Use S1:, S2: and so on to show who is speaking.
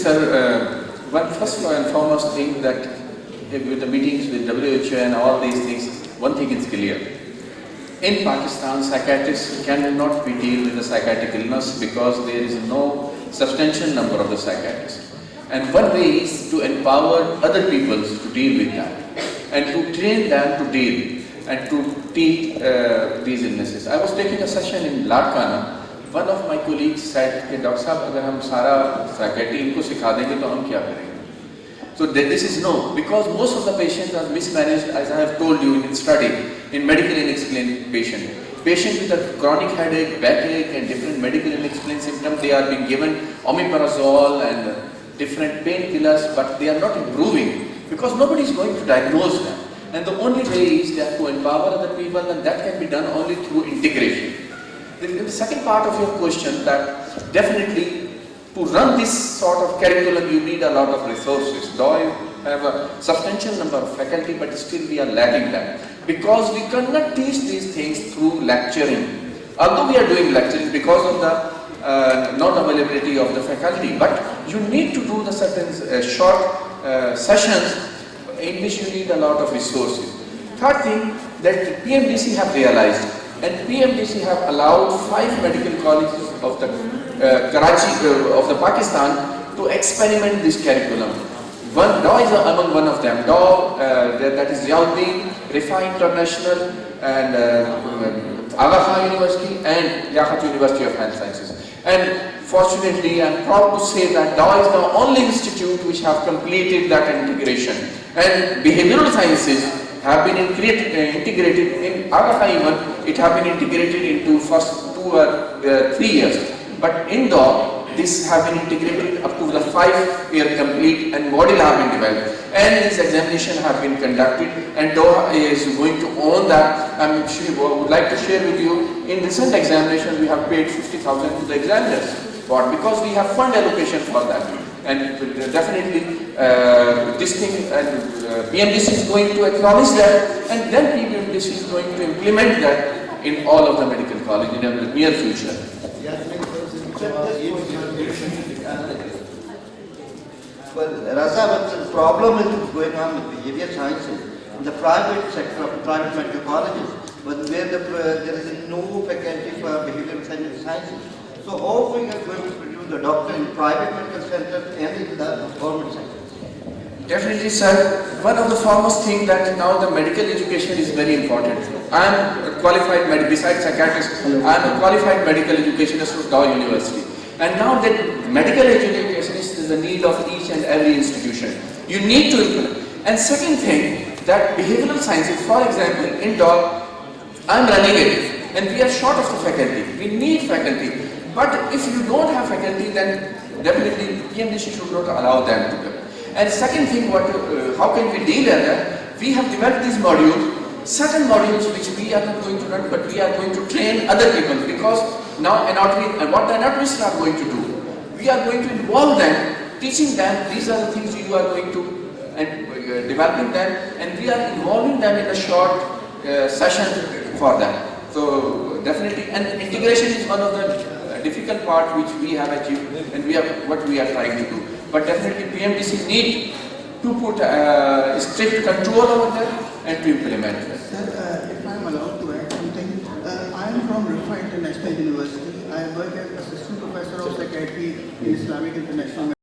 S1: sir. One first and foremost thing that with the meetings with WHO and all these things, one thing is clear. In Pakistan, psychiatrists cannot be deal with the psychiatric illness because there is no substantial number of the psychiatrists. And one way is to empower other people to deal with that and to train them to deal and to teach these illnesses. I was taking a session in Larkana. One of my colleagues said, "Doctor Sahab, अगर हम सारा psychiatry इनको सिखा देंगे तो हम क्या करेंगे?" So this is no, because most of the patients are mismanaged, as I have told you in study, in medically unexplained patient. Patient with a chronic headache, backache and different medical unexplained symptoms, they are being given omeprazole and different painkillers, but they are not improving because nobody is going to diagnose them. And the only way is that to empower other people, and that can be done only through integration. The second part of your question, that definitely to run this sort of curriculum you need a lot of resources. Though you have a substantial number of faculty, but still we are lacking that. Because we cannot teach these things through lecturing. Although we are doing lecturing because of the non-availability of the faculty, but you need to do the certain short sessions in which you need a lot of resources. Third thing that PMDC have realized, and PMDC have allowed 5 medical colleges of the Karachi of the Pakistan to experiment this curriculum. Daw is among one of them. Daw, that is Ziauddin, Rifa International, and Aga Khan University, and Liaquat University of Health Sciences. And fortunately, I am proud to say that Daw is the only institute which have completed that integration. And behavioral sciences have been integrated in Aga Khan even, it have been integrated into first 2 or 3 years. But in Daw, this have been integrated up to the 5-year complete, and model have been developed. And this examination have been conducted, and Daw is going to own that. I would like to share with you, in recent examination we have paid 50,000 to the examiners. What? Because we have fund allocation for that. And definitely this thing, and PMDC is going to acknowledge that, and then PMDC is going to implement that in all of the medical colleges in the near future.
S2: Well, Raza, the problem is going on with behavior sciences in the private sector of private medical colleges, but where there is no faculty for behavioral sciences. So how we are going to produce the doctor in private medical centers and in the government sector?
S1: Definitely, sir. One of the foremost things that now the medical education is very important. I am a qualified, besides psychiatrist, I am a qualified medical educationist from Daw University. And now that medical education is the need of each and every institution. You need to implement. And second thing, that behavioral sciences, for example, in Daw, I am running it, and we are short of the faculty. We need faculty. But if you don't have faculty, then definitely PMDC should not allow them to do. And second thing, how can we deal with that? We have developed these modules, certain modules which we are not going to run, but we are going to train other people, because now anatomy, and what the anatomists are going to do, we are going to involve them, teaching them, these are the things you are going to, and developing them, and we are involving them in a short session for that. So definitely, and integration is one of the difficult part which we have achieved, and what we are trying to do. But definitely PMDC need to put strict control over that and to implement it.
S3: Sir, if I am allowed to add something, I am from Rifa International University. I work as assistant professor of psychiatry in Islamic International